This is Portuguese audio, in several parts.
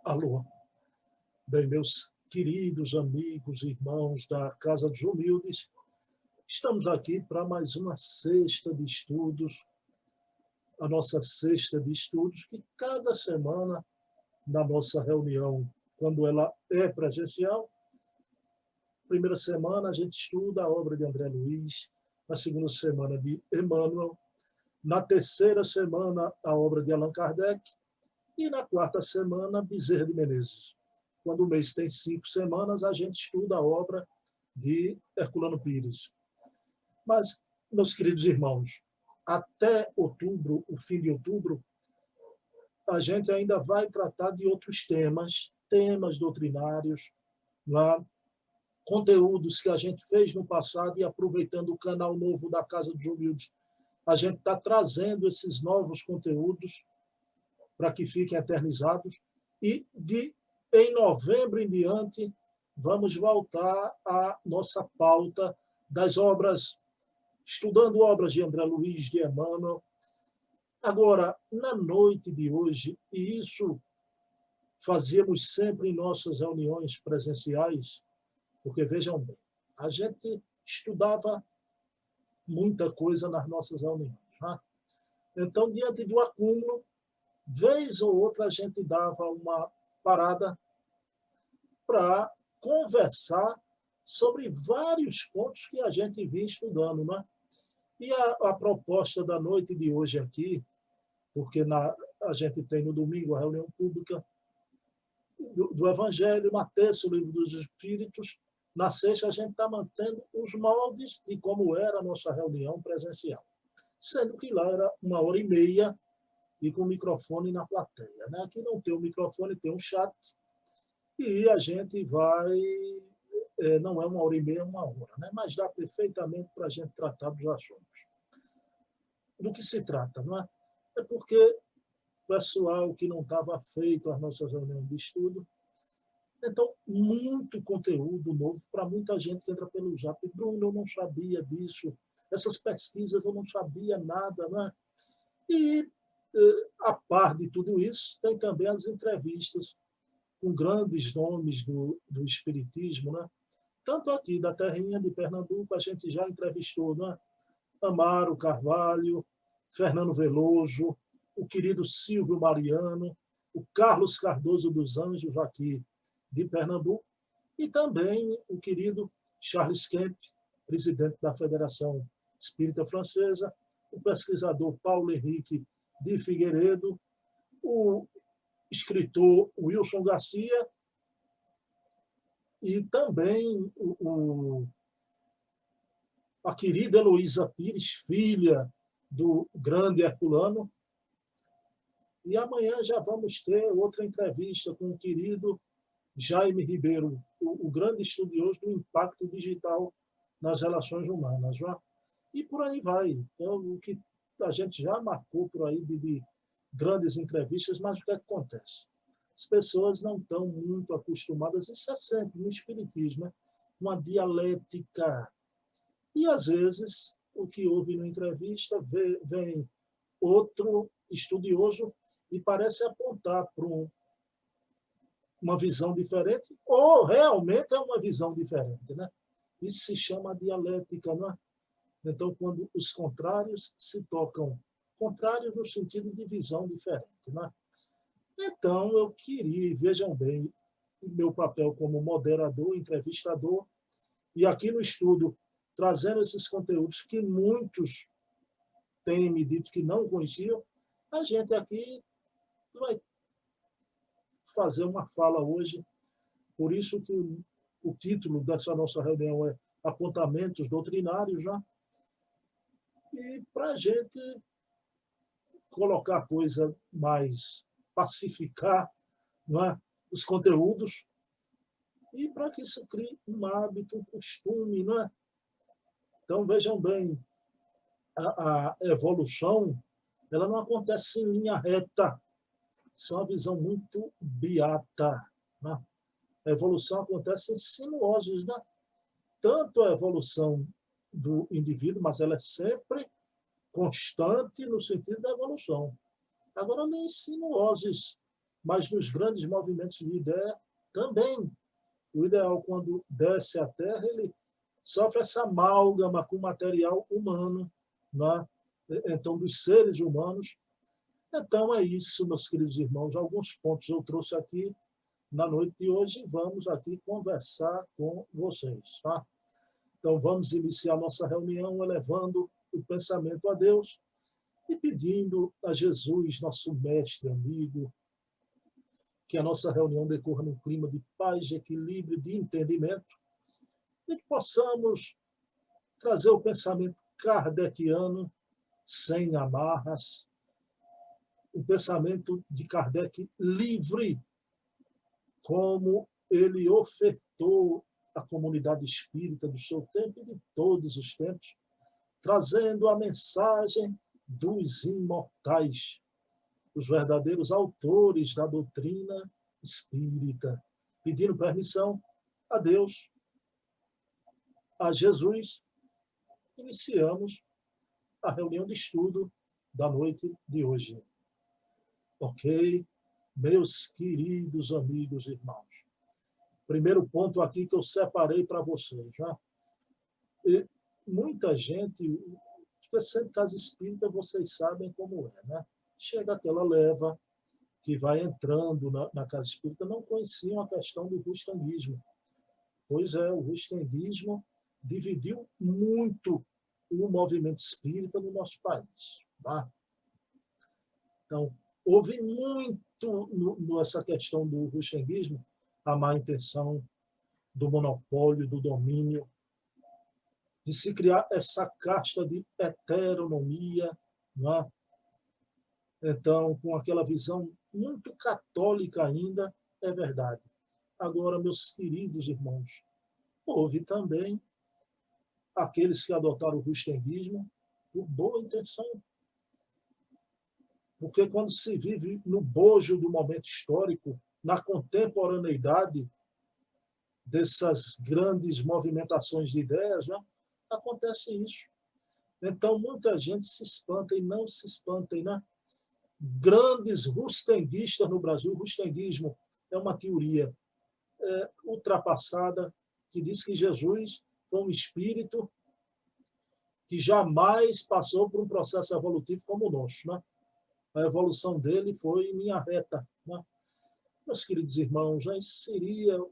Alô, bem, meus queridos amigos e irmãos da Casa dos Humildes, estamos aqui para mais uma sexta de estudos, a nossa sexta de estudos, que cada semana, na nossa reunião, quando ela é presencial, primeira semana a gente estuda a obra de André Luiz, na segunda semana de Emmanuel, na terceira semana a obra de Allan Kardec e na quarta semana Bezerra de Menezes. Quando o mês tem 5 semanas, a gente estuda a obra de Herculano Pires. Mas, meus queridos irmãos, até outubro, o fim de outubro, a gente ainda vai tratar de outros temas doutrinários, conteúdos que a gente fez no passado e aproveitando o canal novo da Casa dos Humildes, a gente está trazendo esses novos conteúdos para que fiquem eternizados e em novembro em diante vamos voltar à nossa pauta das obras, estudando obras de André Luiz, de Emmanuel. Agora, na noite de hoje, e isso fazíamos sempre em nossas reuniões presenciais, porque, vejam bem, a gente estudava muita coisa nas nossas reuniões. Né? Então, diante do acúmulo, vez ou outra a gente dava uma parada para conversar sobre vários pontos que a gente vinha estudando. Né? E a proposta da noite de hoje aqui, porque a gente tem no domingo a reunião pública do Evangelho, na terça o Livro dos Espíritos, na sexta a gente está mantendo os moldes de como era a nossa reunião presencial, sendo que lá era 1h30 e com o microfone na plateia. Né? Aqui não tem o microfone, tem um chat, e a gente vai, não é 1h30, é 1 hora, né? Mas dá perfeitamente para a gente tratar dos assuntos. Do que se trata, não é? É porque pessoal que não estava feito as nossas reuniões de estudo, então, muito conteúdo novo para muita gente que entra pelo Zap. Bruno, eu não sabia disso, essas pesquisas eu não sabia nada, né? E, a par de tudo isso, tem também as entrevistas com grandes nomes do espiritismo, né? Tanto aqui da terrinha de Pernambuco, a gente já entrevistou, né? Amaro Carvalho, Fernando Veloso, o querido Silvio Mariano, o Carlos Cardoso dos Anjos, aqui de Pernambuco, e também o querido Charles Kemp, presidente da Federação Espírita Francesa, o pesquisador Paulo Henrique de Figueiredo, o escritor Wilson Garcia e também a querida Heloísa Pires, filha do grande Herculano. E amanhã já vamos ter outra entrevista com o querido Jaime Ribeiro, o grande estudioso do impacto digital nas relações humanas. Já? E por aí vai. Então, o que a gente já marcou por aí de grandes entrevistas, mas o que acontece? As pessoas não estão muito acostumadas, isso é sempre no espiritismo, né? Uma dialética. E, às vezes, o que houve na entrevista vem outro estudioso e parece apontar para uma visão diferente, ou realmente é uma visão diferente. Né? Isso se chama dialética. Não é? Então, quando os contrários se tocam, contrários no sentido de visão diferente. Não é? Então, eu queria, vejam bem, o meu papel como moderador, entrevistador, e aqui no estudo, trazendo esses conteúdos que muitos têm me dito que não conheciam, a gente aqui vai fazer uma fala hoje, por isso que o título dessa nossa reunião é Apontamentos Doutrinários, já, e para a gente colocar a coisa mais, pacificar, não é? Os conteúdos, e para que isso crie um hábito, um costume. Não é? Então, vejam bem, a evolução ela não acontece em linha reta, isso é uma visão muito beata. Né? A evolução acontece em sinuosos, né? Tanto a evolução do indivíduo, mas ela é sempre constante no sentido da evolução. Agora, nem sinuosos mas nos grandes movimentos de ideia também. O ideal, quando desce à Terra, ele sofre essa amálgama com o material humano, né? Então, dos seres humanos. Então, é isso, meus queridos irmãos. Alguns pontos eu trouxe aqui na noite de hoje. Vamos aqui conversar com vocês. Tá? Então, vamos iniciar nossa reunião elevando o pensamento a Deus e pedindo a Jesus, nosso mestre, amigo, que a nossa reunião decorra num clima de paz, de equilíbrio, de entendimento, e que possamos trazer o pensamento kardeciano sem amarras, o pensamento de Kardec livre, como ele ofertou à comunidade espírita do seu tempo e de todos os tempos, trazendo a mensagem dos imortais, os verdadeiros autores da doutrina espírita, pedindo permissão a Deus, a Jesus. Iniciamos a reunião de estudo da noite de hoje. Ok? Meus queridos amigos e irmãos. Primeiro ponto aqui que eu separei para vocês. Né? E muita gente, sempre casa espírita, vocês sabem como é. Né? Chega aquela leva que vai entrando na casa espírita, não conheciam a questão do rustanguismo. Pois é, o rustanguismo dividiu muito o movimento espírita no nosso país. Tá? Então, houve muito nessa questão do rustanguismo, a má intenção, do monopólio, do domínio, de se criar essa casta de heteronomia, não é? Então, com aquela visão muito católica ainda, é verdade. Agora, meus queridos irmãos, houve também aqueles que adotaram o rustanguismo por boa intenção. Porque quando se vive no bojo do momento histórico, na contemporaneidade dessas grandes movimentações de ideias, né, acontece isso. Então, muita gente se espanta, e não se espantem, né? Grandes rustanguistas no Brasil. O rustanguismo é uma teoria ultrapassada que diz que Jesus foi um espírito que jamais passou por um processo evolutivo como o nosso. Né? A evolução dele foi em linha reta. Né? Meus queridos irmãos, isso seria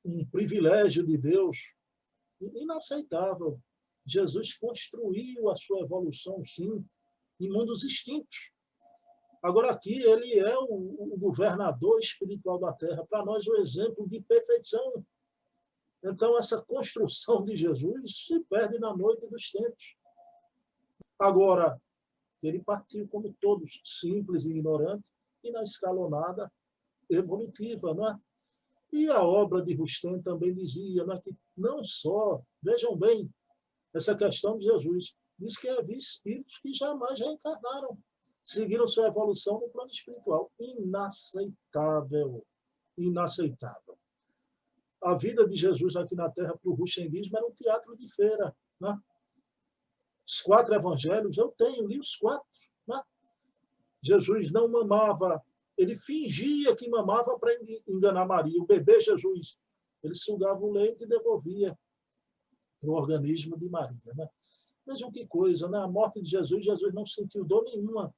um privilégio de Deus inaceitável. Jesus construiu a sua evolução, sim, em mundos extintos. Agora, aqui, ele é o governador espiritual da Terra. Para nós, o exemplo de perfeição. Então, essa construção de Jesus se perde na noite dos tempos. Agora, ele partiu como todos, simples e ignorantes, e na escalonada evolutiva. Não é? E a obra de Rustem também dizia, não é, que não só, vejam bem, essa questão de Jesus, diz que havia espíritos que jamais reencarnaram, seguiram sua evolução no plano espiritual. Inaceitável. Inaceitável. A vida de Jesus aqui na Terra para o rustanguismo era um teatro de feira. Né? Os 4 evangelhos, eu tenho, li os 4. Né? Jesus não mamava, ele fingia que mamava para enganar Maria. O bebê Jesus, ele sugava o leite e devolvia para o organismo de Maria. Né? Vejam que coisa, né? A morte de Jesus, Jesus não sentiu dor nenhuma.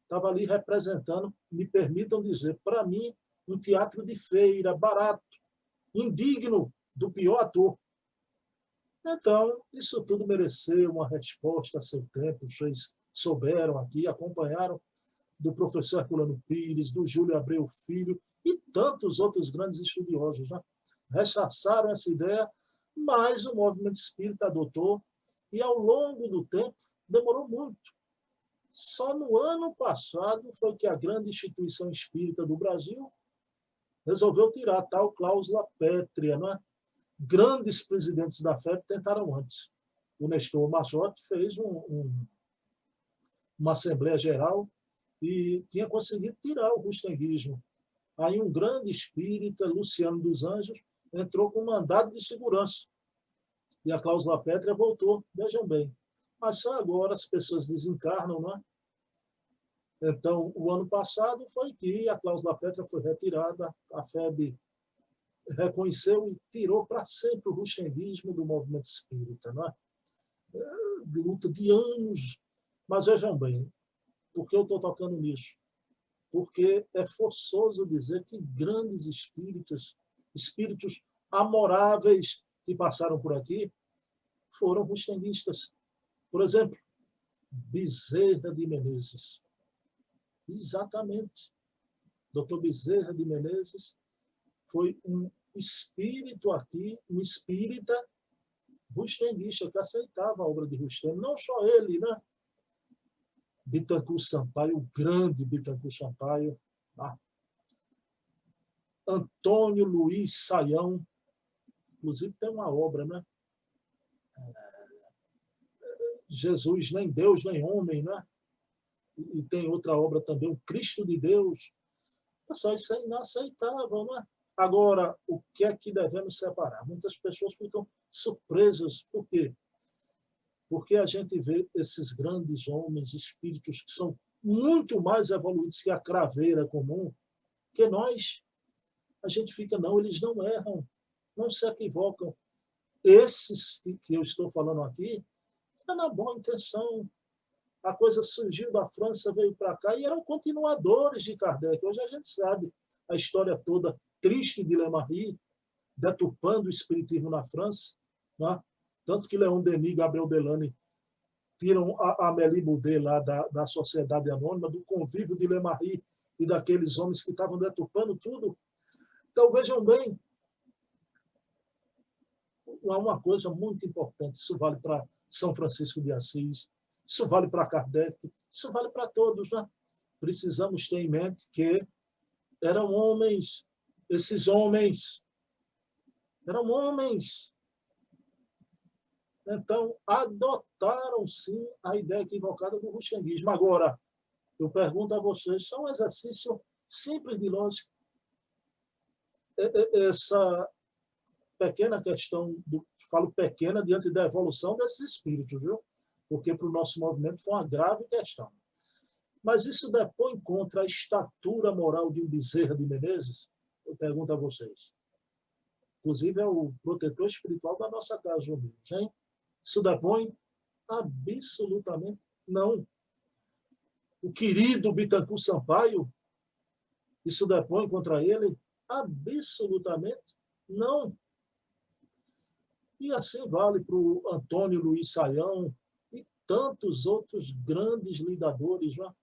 Estava ali representando, me permitam dizer, para mim, um teatro de feira, barato, indigno do pior ator. Então, isso tudo mereceu uma resposta a seu tempo. Vocês souberam aqui, acompanharam do professor Herculano Pires, do Júlio Abreu Filho e tantos outros grandes estudiosos. Né? Rechaçaram essa ideia, mas o movimento espírita adotou e, ao longo do tempo, demorou muito. Só no ano passado foi que a grande instituição espírita do Brasil resolveu tirar a tal cláusula pétrea. Né? Grandes presidentes da FEB tentaram antes. O Nestor Mazzotti fez uma Assembleia Geral e tinha conseguido tirar o rustanguismo. Aí um grande espírita, Luciano dos Anjos, entrou com um mandado de segurança. E a cláusula pétrea voltou. Vejam bem. Mas só agora as pessoas desencarnam, não é? Então, o ano passado foi que a cláusula pétrea foi retirada, a FEB reconheceu e tirou para sempre o ruxenguismo do movimento espírita. Não é? De luta de anos. Mas vejam bem, por que eu estou tocando nisso? Porque é forçoso dizer que grandes espíritos amoráveis que passaram por aqui, foram ruxenguistas. Por exemplo, Bezerra de Menezes. Exatamente. Dr. Bezerra de Menezes foi um espírito aqui, um espírita ruxenguista, que aceitava a obra de Rustem. Não só ele, né? Bittencourt Sampaio, o grande Bittencourt Sampaio. Tá? Antônio Luiz Saião, inclusive tem uma obra, né? Jesus, nem Deus, nem homem, né? E tem outra obra também, o Cristo de Deus. Pessoal, isso é inaceitável, não é? Agora, o que é que devemos separar? Muitas pessoas ficam surpresas. Por quê? Porque a gente vê esses grandes homens, espíritos que são muito mais evoluídos que a craveira comum, que nós. A gente fica, não, eles não erram, não se equivocam. Esses que eu estou falando aqui, é na boa intenção. A coisa surgiu da França, veio para cá, e eram continuadores de Kardec. Hoje a gente sabe a história toda triste de Lemarie, deturpando o espiritismo na França, né? Tanto que Leon Denis e Gabriel Delany tiram a Amélie Boudet lá da Sociedade Anônima, do convívio de Lemarie e daqueles homens que estavam deturpando tudo. Então, vejam bem, há uma coisa muito importante, isso vale para São Francisco de Assis, isso vale para Kardec, isso vale para todos, né? Precisamos ter em mente que eram homens, esses homens eram homens. Então, adotaram, sim, a ideia equivocada do ruxenguismo. Agora, eu pergunto a vocês, só um exercício simples de lógica. Essa pequena questão, falo pequena diante da evolução desses espíritos, viu? Porque para o nosso movimento foi uma grave questão. Mas isso depõe contra a estatura moral de um Bezerra de Menezes? Eu pergunto a vocês. Inclusive, é o protetor espiritual da nossa casa, humilde, hein? Isso depõe? Absolutamente não. O querido Bittencourt Sampaio, isso depõe contra ele? Absolutamente não. E assim vale para o Antônio Luiz Saião e tantos outros grandes lidadores, né?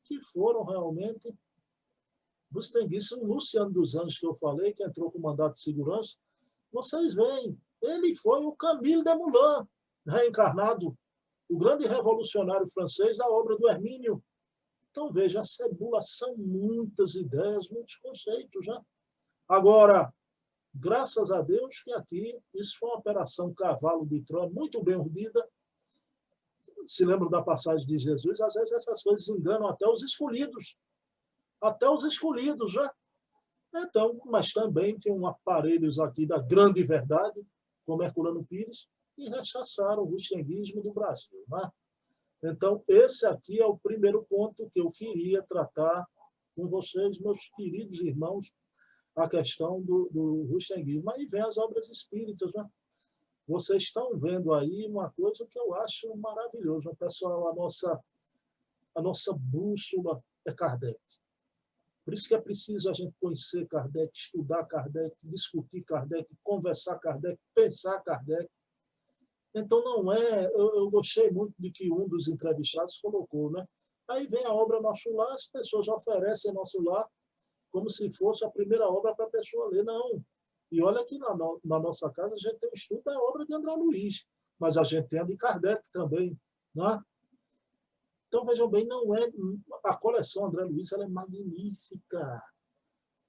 Que foram realmente ruxenguistas. O Luciano dos Anjos, que eu falei, que entrou com mandato de segurança, vocês veem, ele foi o Camille Desmoulins, reencarnado, o grande revolucionário francês da obra do Hermínio. Então, veja, a cebula são muitas ideias, muitos conceitos, né? Agora, graças a Deus que aqui, isso foi uma operação cavalo de Troia, muito bem urdida. Se lembram da passagem de Jesus? Às vezes essas coisas enganam até os escolhidos. Até os escolhidos, né? Então, mas também tem um aparelhos aqui da grande verdade, como Herculano Pires, e rechaçaram o ruxenguismo do Brasil, né? Então, esse aqui é o primeiro ponto que eu queria tratar com vocês, meus queridos irmãos, a questão do ruxenguismo. Aí vem as obras espíritas, né? Vocês estão vendo aí uma coisa que eu acho maravilhosa. Pessoal, a nossa bússola é Kardec. Por isso que é preciso a gente conhecer Kardec, estudar Kardec, discutir Kardec, conversar Kardec, pensar Kardec. Então, não é... Eu gostei muito de que um dos entrevistados colocou, né? Aí vem a obra Nosso Lar, as pessoas oferecem Nosso Lar como se fosse a primeira obra para a pessoa ler. Não. E olha que na nossa casa a gente tem um estudo da obra de André Luiz, mas a gente tem a de Kardec também, né? Então, vejam bem, não é... A coleção André Luiz ela é magnífica.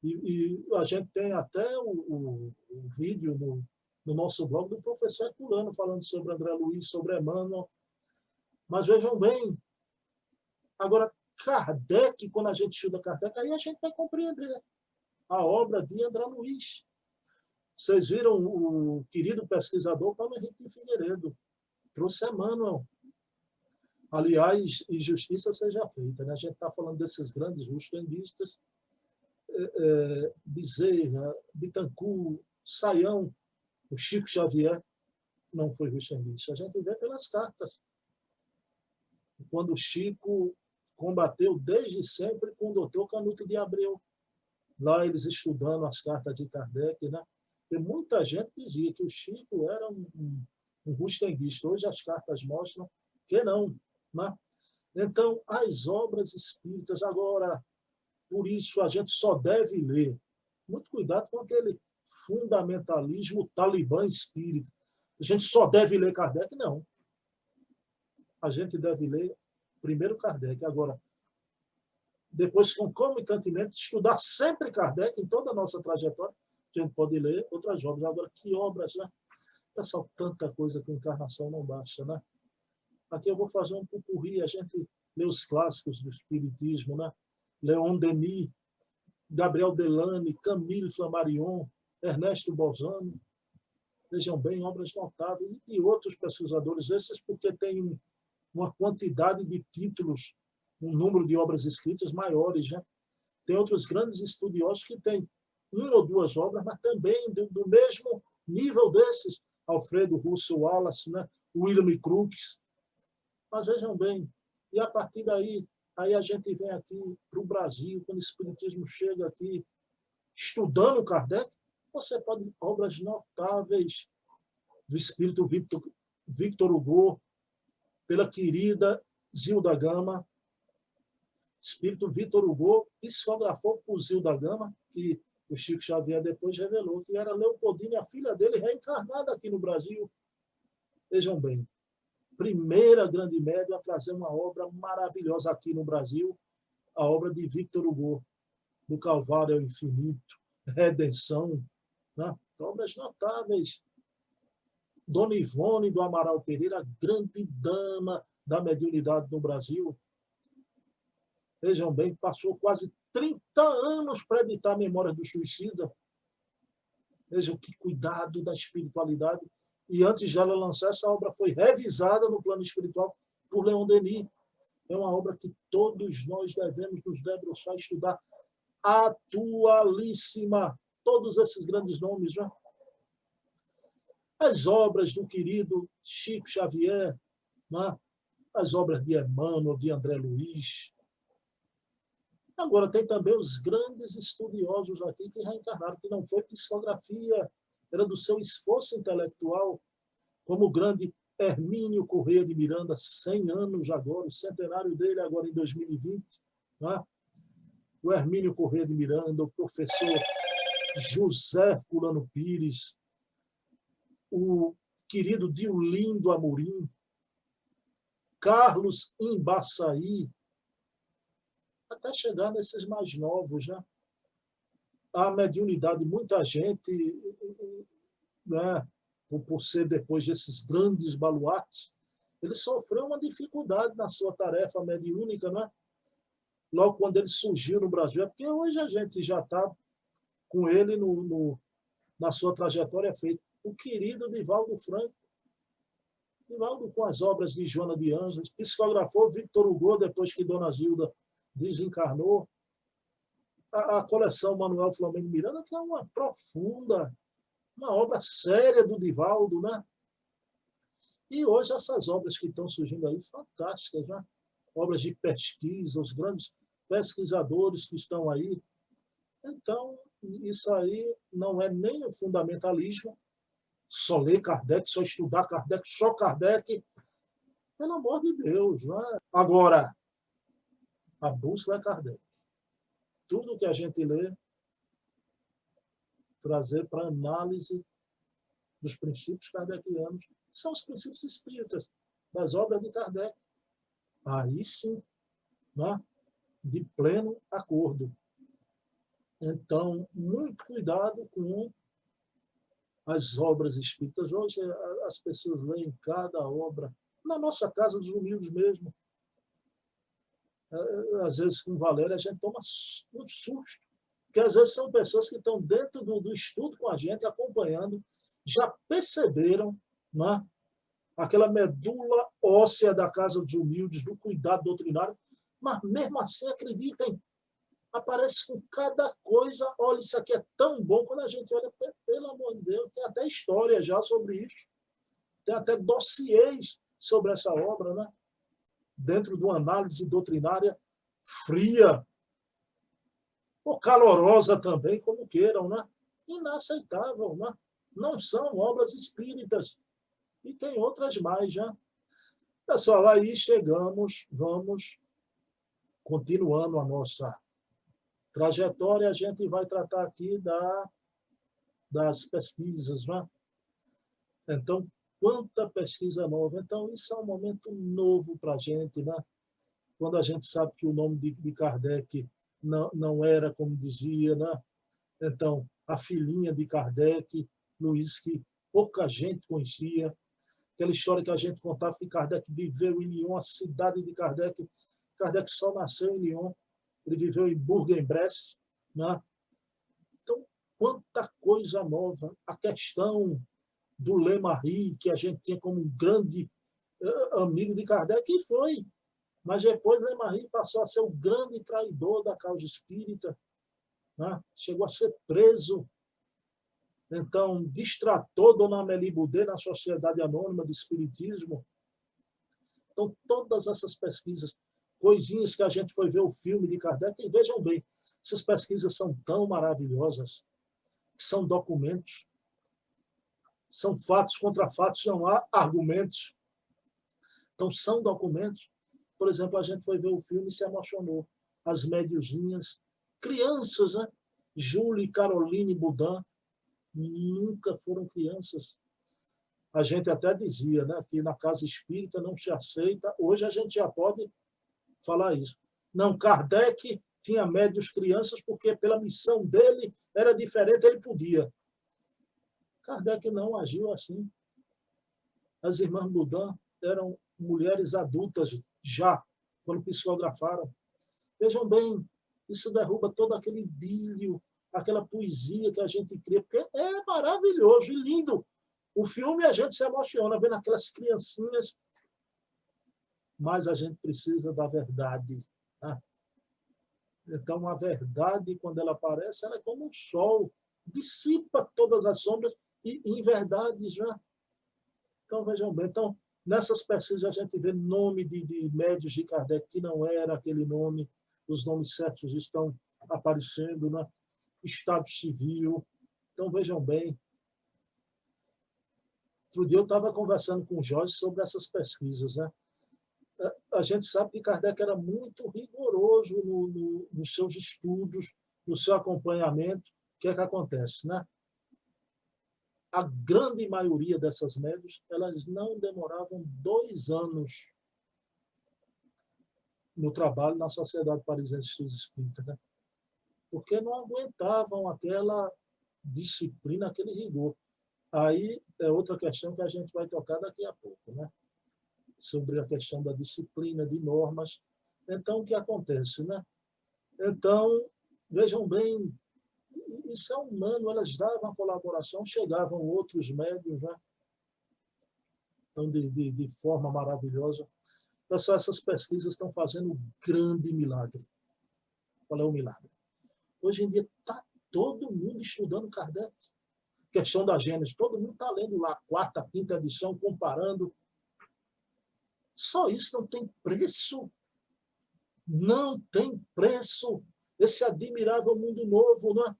E a gente tem até o vídeo no nosso blog do professor Herculano falando sobre André Luiz, sobre Emmanuel. Mas vejam bem, agora, Kardec, quando a gente estuda Kardec, aí a gente vai compreender a obra de André Luiz. Vocês viram o querido pesquisador Paulo Henrique de Figueiredo, trouxe Emmanuel. Aliás, e justiça seja feita, né? A gente está falando desses grandes rustenguistas, Bezerra, Bittencourt, Saião, o Chico Xavier não foi rustenguista. A gente vê pelas cartas. Quando o Chico combateu desde sempre com o doutor Canuto de Abreu, lá eles estudando as cartas de Kardec, né? E muita gente dizia que o Chico era um rustenguista. Hoje as cartas mostram que não, né? Então, as obras espíritas, agora, por isso a gente só deve ler. Muito cuidado com aquele fundamentalismo talibã espírita. A gente só deve ler Kardec? Não. A gente deve ler primeiro Kardec. Agora, depois, concomitantemente, estudar sempre Kardec em toda a nossa trajetória. A gente pode ler outras obras. Agora, que obras, né? Pessoal, tanta coisa com encarnação não basta, né? Aqui eu vou fazer um pupurri, a gente lê os clássicos do Espiritismo, né? Leon Denis, Gabriel Delane, Camille Flammarion, Ernesto Bolzano. Vejam bem, obras notáveis. E de outros pesquisadores, esses porque tem uma quantidade de títulos, um número de obras escritas maiores, né? Tem outros grandes estudiosos que têm uma ou duas obras, mas também do mesmo nível desses, Alfredo Russel Wallace, né? William Crookes. Mas vejam bem, e a partir daí, aí a gente vem aqui para o Brasil, quando o Espiritismo chega aqui, estudando Kardec, você pode obras notáveis do espírito Victor Hugo, pela querida Zilda Gama. Espírito Victor Hugo psicografou por Zilda Gama, que o Chico Xavier depois revelou que era Leopoldina, a filha dele, reencarnada aqui no Brasil. Vejam bem, primeira grande médium a trazer uma obra maravilhosa aqui no Brasil, a obra de Victor Hugo, do Calvário ao Infinito, Redenção, né? Obras notáveis. Dona Ivone do Amaral Pereira, grande dama da mediunidade no Brasil. Vejam bem, passou quase 30 anos para editar Memórias do Suicida. Vejam que cuidado da espiritualidade. E antes dela lançar, essa obra foi revisada no plano espiritual por Leon Denis. É uma obra que todos nós devemos nos debruçar, estudar, atualíssima. Todos esses grandes nomes, né? As obras do querido Chico Xavier, né? As obras de Emmanuel, de André Luiz. Agora, tem também os grandes estudiosos aqui que reencarnaram, que não foi psicografia, era do seu esforço intelectual, como o grande Hermínio Corrêa de Miranda, 100 anos agora, o centenário dele agora em 2020. Né? O Hermínio Corrêa de Miranda, o professor José Herculano Pires, o querido Diolindo Amorim, Carlos Embaçaí, até chegar nesses mais novos, né? A mediunidade, muita gente, né, por ser depois desses grandes baluartes, ele sofreu uma dificuldade na sua tarefa mediúnica, né? Logo quando ele surgiu no Brasil, é porque hoje a gente já está com ele na sua trajetória feita. O querido Divaldo Franco, Divaldo com as obras de Joana de Ângeles, psicografou Victor Hugo depois que Dona Zilda desencarnou. A coleção Manuel Flamengo Miranda, que é uma profunda, uma obra séria do Divaldo, né? E hoje essas obras que estão surgindo aí, fantásticas, né? Obras de pesquisa, os grandes pesquisadores que estão aí. Então, isso aí não é nem o fundamentalismo, só ler Kardec, só estudar Kardec, só Kardec, pelo amor de Deus, né? Agora, a bússola é Kardec. Tudo que a gente lê, trazer para análise dos princípios kardecianos, são os princípios espíritas, das obras de Kardec. Aí sim, né? De pleno acordo. Então, muito cuidado com as obras espíritas. Hoje as pessoas leem cada obra, na nossa Casa dos Humildes mesmo. Às vezes com Valéria a gente toma um susto, porque às vezes são pessoas que estão dentro do estudo com a gente, acompanhando, já perceberam, né, aquela medula óssea da Casa dos Humildes, do cuidado doutrinário, mas mesmo assim, acreditem, aparece com cada coisa. Olha, isso aqui é tão bom. Quando a gente olha, pelo amor de Deus, tem até história já sobre isso, tem até dossiês sobre essa obra, né? Dentro de uma análise doutrinária fria, ou calorosa também, como queiram, né? Inaceitável, né? Não são obras espíritas. E tem outras mais, já. Pessoal, aí chegamos, vamos continuando a nossa trajetória, a gente vai tratar aqui das pesquisas, né? Então, quanta pesquisa nova. Então, isso é um momento novo para a gente, né? Quando a gente sabe que o nome de Kardec não era como dizia, né? Então, a filhinha de Kardec, Luiz, que pouca gente conhecia, aquela história que a gente contava que Kardec viveu em Lyon, a cidade de Kardec. Kardec só nasceu em Lyon, ele viveu em Bourg-en-Bresse, né? Então, quanta coisa nova. A questão do Lemarie, que a gente tinha como um grande amigo de Kardec, e foi. Mas depois Lemarie passou a ser o grande traidor da causa espírita, né? Chegou a ser preso. Então, distratou Dona Amélie Boudet na Sociedade Anônima de Espiritismo. Então, todas essas pesquisas, coisinhas que a gente foi ver o filme de Kardec, e vejam bem, essas pesquisas são tão maravilhosas, são documentos, são fatos contra fatos, não há argumentos. Então, são documentos. Por exemplo, a gente foi ver o filme e se emocionou. As médiozinhas, crianças, né? Júlia e Caroline Boudin, nunca foram crianças. A gente até dizia, né, que na casa espírita não se aceita. Hoje a gente já pode falar isso. Não, Kardec tinha médios crianças porque pela missão dele era diferente, ele podia. Kardec não agiu assim. As irmãs Boudin eram mulheres adultas já, quando psicografaram. Vejam bem, isso derruba todo aquele idílio, aquela poesia que a gente cria, porque é maravilhoso e lindo. O filme a gente se emociona vendo aquelas criancinhas, mas a gente precisa da verdade. Tá? Então, a verdade, quando ela aparece, ela é como um sol, dissipa todas as sombras e em verdade já. Então, vejam bem. Então, nessas pesquisas a gente vê nome de médios de Kardec que não era aquele nome, os nomes certos estão aparecendo, né? Estado civil. Então, vejam bem. Outro dia eu estava conversando com o Jorge sobre essas pesquisas, né? A gente sabe que Kardec era muito rigoroso nos seus estudos, no seu acompanhamento. O que é que acontece, né? A grande maioria dessas médias, elas não demoravam 2 anos no trabalho na Sociedade Parisiense de Espírita, né? Porque não aguentavam aquela disciplina, aquele rigor. Aí é outra questão que a gente vai tocar daqui a pouco, né? Sobre a questão da disciplina, de normas. Então, o que acontece, né? Então, vejam bem, isso é humano, elas davam a colaboração, chegavam outros médios, né? Então, de forma maravilhosa. Pessoal, essas pesquisas estão fazendo um grande milagre. Qual é o milagre? Hoje em dia está todo mundo estudando Kardec. Questão da Gênesis, todo mundo está lendo lá a 4ª, 5ª edição, comparando. Só isso não tem preço. Não tem preço. Esse admirável mundo novo, né?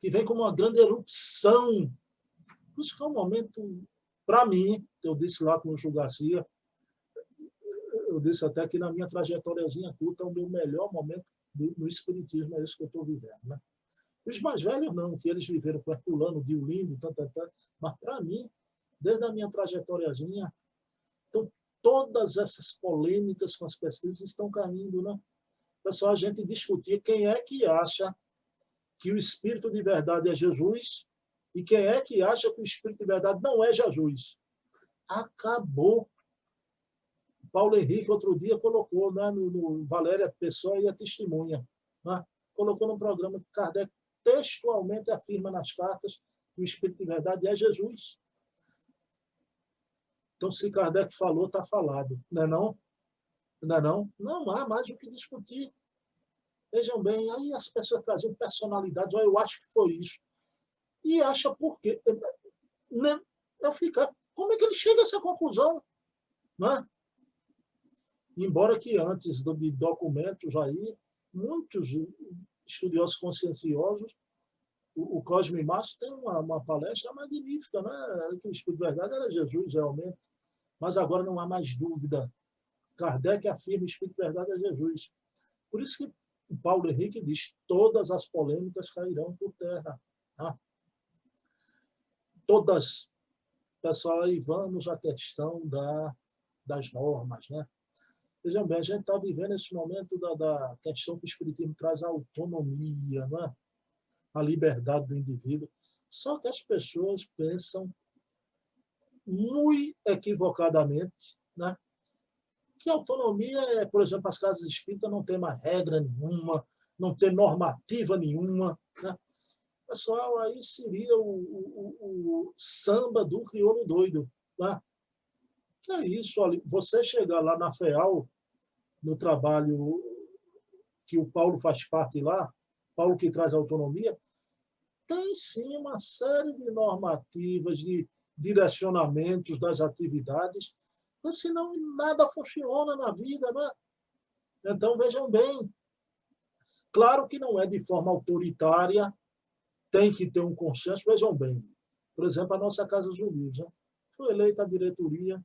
Que vem como uma grande erupção. Por isso que é um momento, para mim, eu disse lá com o Gil Garcia, eu disse até que na minha trajetóriazinha curta, o meu melhor momento no Espiritismo é isso que eu estou vivendo, né? Os mais velhos não, que eles viveram com Herculano, Diolindo, mas para mim, desde a minha trajetóriazinha, então, todas essas polêmicas com as pesquisas estão caindo, né? Pessoal, a gente discutia quem é que acha que o Espírito de verdade é Jesus e quem é que acha que o Espírito de verdade não é Jesus. Acabou. Paulo Henrique, outro dia, colocou, né, no Valéria Pessoa e a Testemunha. Né? Colocou no programa que Kardec textualmente afirma nas cartas que o Espírito de verdade é Jesus. Então, se Kardec falou, está falado. Não é não? Não é não? Não há mais o que discutir. Vejam bem, aí as pessoas trazem personalidades, eu acho que foi isso. E acha por quê? Eu fico, como é que ele chega a essa conclusão? Não é? Embora que antes de documentos aí, muitos estudiosos conscienciosos, o Cosme Márcio tem uma palestra magnífica, né? Que o Espírito de Verdade era Jesus, realmente. Mas agora não há mais dúvida. Kardec afirma que o Espírito de Verdade é Jesus. Por isso que o Paulo Henrique diz, todas as polêmicas cairão por terra. Tá? Todas. Pessoal, aí vamos à questão das normas, né? Vejam bem, a gente está vivendo esse momento da questão que o Espiritismo traz a autonomia, né? A liberdade do indivíduo. Só que as pessoas pensam muito equivocadamente, né? Que a autonomia é, por exemplo, as casas espíritas não tem mais regra nenhuma, não tem normativa nenhuma, né? Pessoal, aí seria o samba do crioulo doido, né? Que é isso, olha, você chegar lá na FEAL, no trabalho que o Paulo faz parte lá, Paulo que traz autonomia, tem sim uma série de normativas, de direcionamentos das atividades, mas senão nada funciona na vida, né? Então, vejam bem, claro que não é de forma autoritária, tem que ter um consenso, vejam bem, por exemplo, a nossa Casa dos Humildes, né? Foi eleita a diretoria,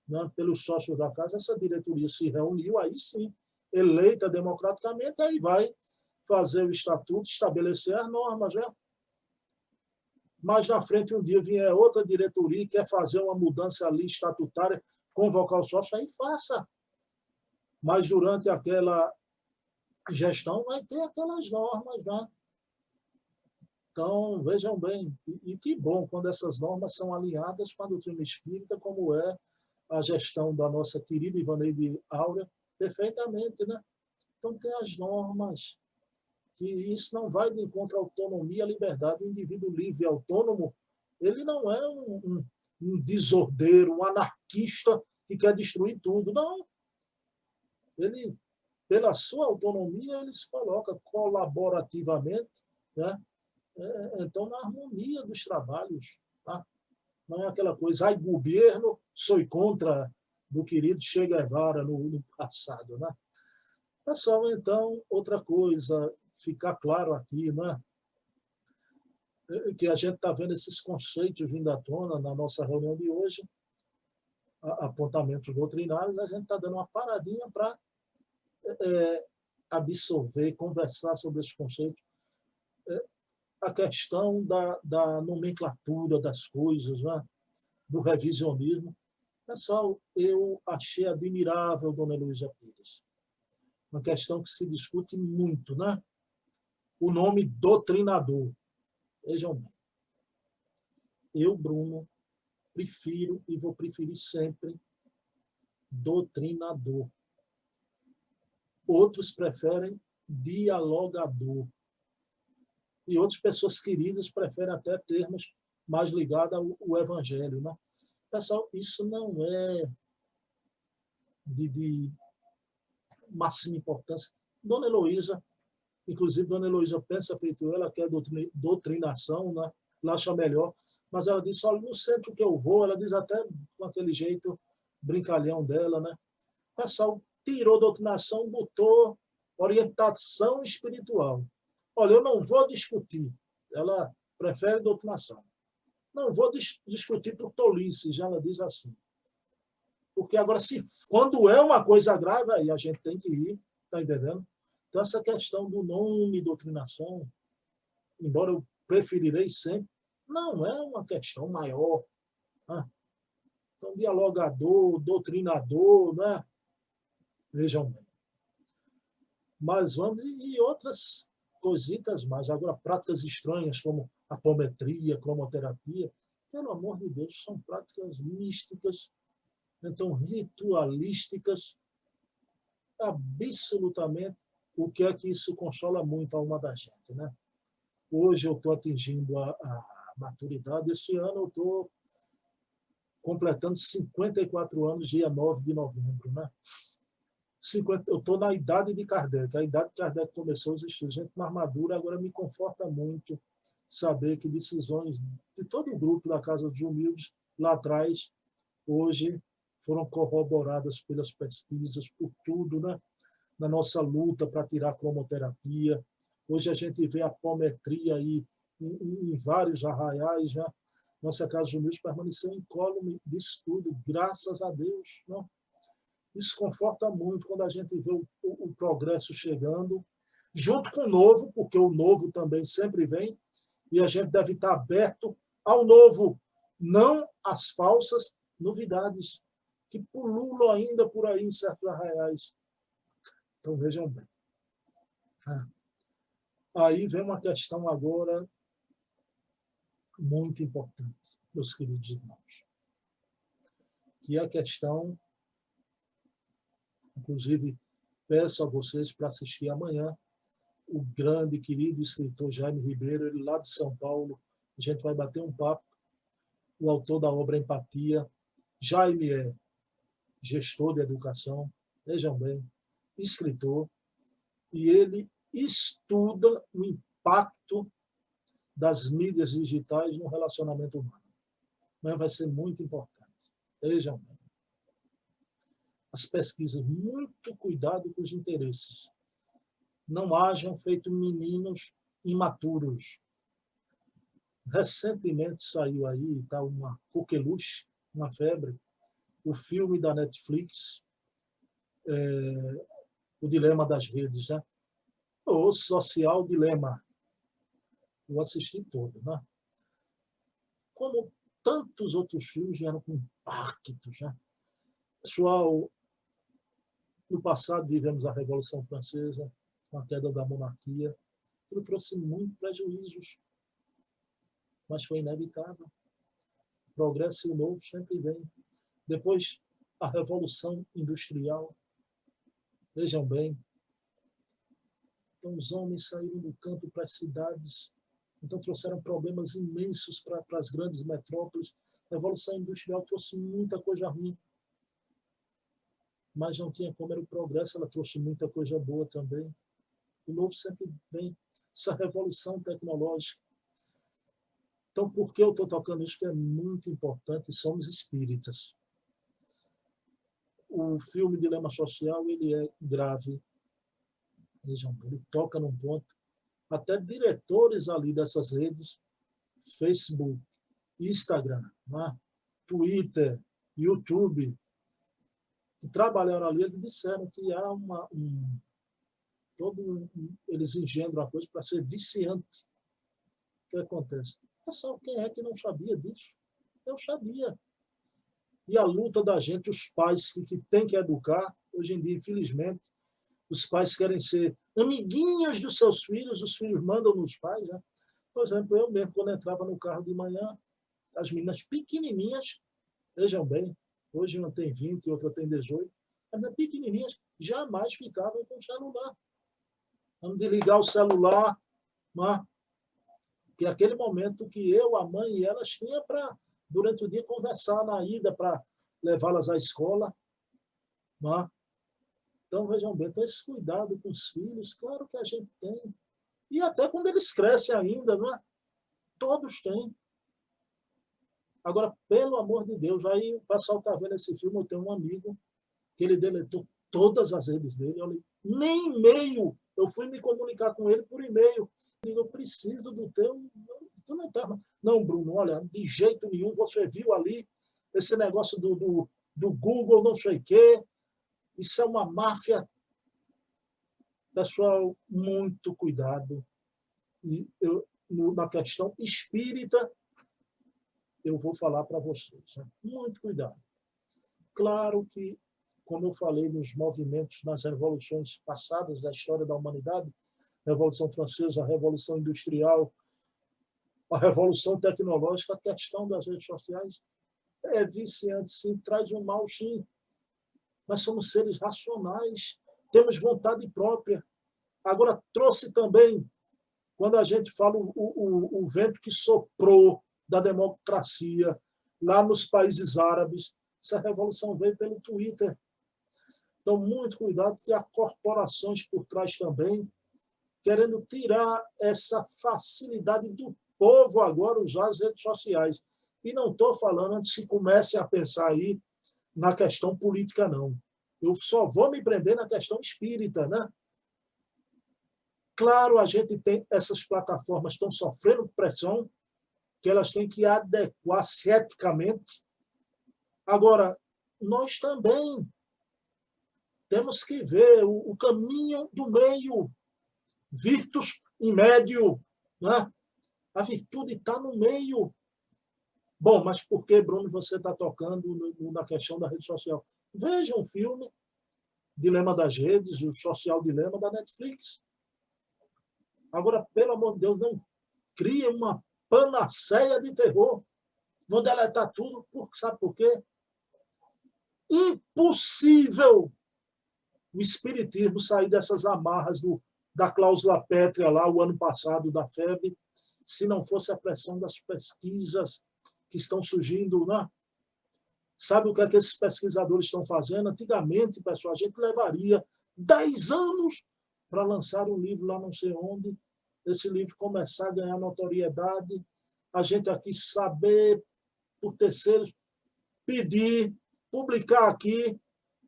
né, pelos sócios da casa, essa diretoria se reuniu, aí sim, eleita democraticamente, aí vai fazer o estatuto, estabelecer as normas, né? Mas na frente um dia vier outra diretoria e quer fazer uma mudança ali estatutária, convocar o sócio, aí faça. Mas durante aquela gestão vai ter aquelas normas, né? Então, vejam bem, e que bom quando essas normas são alinhadas com a doutrina espírita, como é a gestão da nossa querida Ivaneide Áurea, perfeitamente, né? Então, tem as normas, que isso não vai de encontro à autonomia, à liberdade. O indivíduo livre e autônomo, ele não é um desordeiro, um anarquista que quer destruir tudo. Não. Ele, pela sua autonomia, ele se coloca colaborativamente, né? Então, na harmonia dos trabalhos. Tá? Não é aquela coisa, ai, governo, sou contra do querido Che Guevara no passado. Né? Pessoal, então, outra coisa, ficar claro aqui, né? Que a gente está vendo esses conceitos vindo à tona na nossa reunião de hoje, apontamentos doutrinários, a gente está dando uma paradinha para absorver, conversar sobre esses conceitos. A questão da nomenclatura das coisas, né? Do revisionismo. Pessoal, eu achei admirável Dona Heloísa Pires. Uma questão que se discute muito, né? O nome doutrinador. Vejam bem. Eu, Bruno, prefiro e vou preferir sempre doutrinador. Outros preferem dialogador. E outras pessoas queridas preferem até termos mais ligados ao evangelho. Né? Pessoal, isso não é de máxima importância. Dona Heloísa, inclusive Dona Heloísa pensa feito ela, quer doutrinação, né? Ela acha melhor, mas ela diz, olha, no centro que eu vou, ela diz até com aquele jeito brincalhão dela, né? O pessoal tirou doutrinação, botou orientação espiritual. Olha, eu não vou discutir. Ela prefere doutrinação. Não vou discutir por tolice, já ela diz assim. Porque agora, quando é uma coisa grave, aí a gente tem que ir, tá entendendo? Então, essa questão do nome doutrinação, embora eu preferirei sempre, não é uma questão maior. Né? Então, dialogador, doutrinador, né? Vejam bem. Mas vamos, e outras coisitas mais. Agora, práticas estranhas, como apometria, cromoterapia, pelo amor de Deus, são práticas místicas, então ritualísticas, absolutamente. O que é que isso consola muito a alma da gente, né? Hoje eu estou atingindo a maturidade, esse ano eu estou completando 54 anos, dia 9 de novembro. Né? Eu estou na idade de Kardec. A idade de Kardec começou a existir. Gente na armadura, agora me conforta muito saber que decisões de todo o grupo da Casa dos Humildes, lá atrás, hoje, foram corroboradas pelas pesquisas, por tudo, né? Na nossa luta para tirar a cromoterapia. Hoje a gente vê a apometria aí em vários arraiais. Né? Nossa Casa dos Humildes permaneceu incólume disso tudo, graças a Deus. Né? Isso conforta muito quando a gente vê o progresso chegando, junto com o novo, porque o novo também sempre vem, e a gente deve estar aberto ao novo, não às falsas novidades que pululam ainda por aí em certos arraiais. Então, vejam bem. Aí vem uma questão agora muito importante, meus queridos irmãos, que é a questão, inclusive, peço a vocês para assistir amanhã, o grande, querido escritor Jaime Ribeiro, ele lá de São Paulo, a gente vai bater um papo, o autor da obra Empatia. Jaime é gestor de educação, vejam bem, escritor, e ele estuda o impacto das mídias digitais no relacionamento humano. Mas vai ser muito importante. Vejam bem. As pesquisas, muito cuidado com os interesses. Não hajam feito meninos imaturos. Recentemente saiu aí, está uma coqueluche, uma febre, o filme da Netflix, O Dilema das Redes, né? O Social Dilema. Eu assisti todo, né? Como tantos outros filmes vieram com impactos, né? Pessoal, no passado vivemos a Revolução Francesa, com a queda da monarquia, que trouxe muitos prejuízos, mas foi inevitável. O progresso e o novo sempre vem. Depois, a Revolução Industrial. Vejam bem. Então, os homens saíram do campo para as cidades, então trouxeram problemas imensos para as grandes metrópoles. A Revolução Industrial trouxe muita coisa ruim, mas não tinha como, era o progresso, ela trouxe muita coisa boa também. O novo sempre vem, essa revolução tecnológica. Então, por que eu estou tocando isso? Que é muito importante, somos espíritas. O filme Dilema Social, ele é grave. Vejam, ele toca num ponto. Até diretores ali dessas redes, Facebook, Instagram, né? Twitter, YouTube, que trabalharam ali, eles disseram que há eles engendram a coisa para ser viciante. O que acontece? Pessoal, quem é que não sabia disso? Eu sabia. E a luta da gente, os pais que têm que educar, hoje em dia, infelizmente, os pais querem ser amiguinhos dos seus filhos, os filhos mandam nos pais. Né? Por exemplo, eu mesmo, quando entrava no carro de manhã, as meninas pequenininhas, vejam bem, hoje uma tem 20 e outra tem 18, as pequenininhas jamais ficavam com o celular. Vamos desligar o celular, né? Que é aquele momento que eu, a mãe e elas tinham para, durante o dia, conversar na ida para levá-las à escola. Né? Então, vejam bem, tem esse cuidado com os filhos, claro que a gente tem. E até quando eles crescem ainda, não é? Todos têm. Agora, pelo amor de Deus, aí o pessoal está vendo esse filme, eu tenho um amigo que ele deletou todas as redes dele, olha, nem e-mail, eu fui me comunicar com ele por e-mail, eu preciso do teu... Tu não tá... Não, Bruno, olha, de jeito nenhum, você viu ali esse negócio do Google, não sei o quê, isso é uma máfia. Pessoal, muito cuidado. E na questão espírita, eu vou falar para vocês. Né? Muito cuidado. Claro que, como eu falei nos movimentos, nas revoluções passadas da história da humanidade, Revolução Francesa, a Revolução Industrial, a Revolução Tecnológica, a questão das redes sociais é viciante, sim, traz um mal, sim. Mas somos seres racionais, temos vontade própria. Agora, trouxe também, quando a gente fala o vento que soprou da democracia, lá nos países árabes. Essa revolução veio pelo Twitter. Então, muito cuidado, que há corporações por trás também, querendo tirar essa facilidade do povo agora usar as redes sociais. E não estou falando antes que comece a pensar aí na questão política, não. Eu só vou me prender na questão espírita, né? Claro, a gente tem essas plataformas estão sofrendo pressão, que elas têm que adequar-se eticamente. Agora, nós também temos que ver o caminho do meio, virtus in médio, né? A virtude está no meio. Bom, mas por que, Bruno, você está tocando na questão da rede social? Veja um filme, Dilema das Redes, o Social Dilema da Netflix. Agora, pelo amor de Deus, não cria uma panaceia de terror. Vou deletar tudo, sabe por quê? Impossível o espiritismo sair dessas amarras da cláusula pétrea lá, o ano passado, da FEB, se não fosse a pressão das pesquisas que estão surgindo, né? Sabe o que é que esses pesquisadores estão fazendo? Antigamente, pessoal, a gente levaria 10 anos para lançar um livro lá não sei onde, esse livro começar a ganhar notoriedade, a gente aqui saber, por terceiros, pedir, publicar aqui.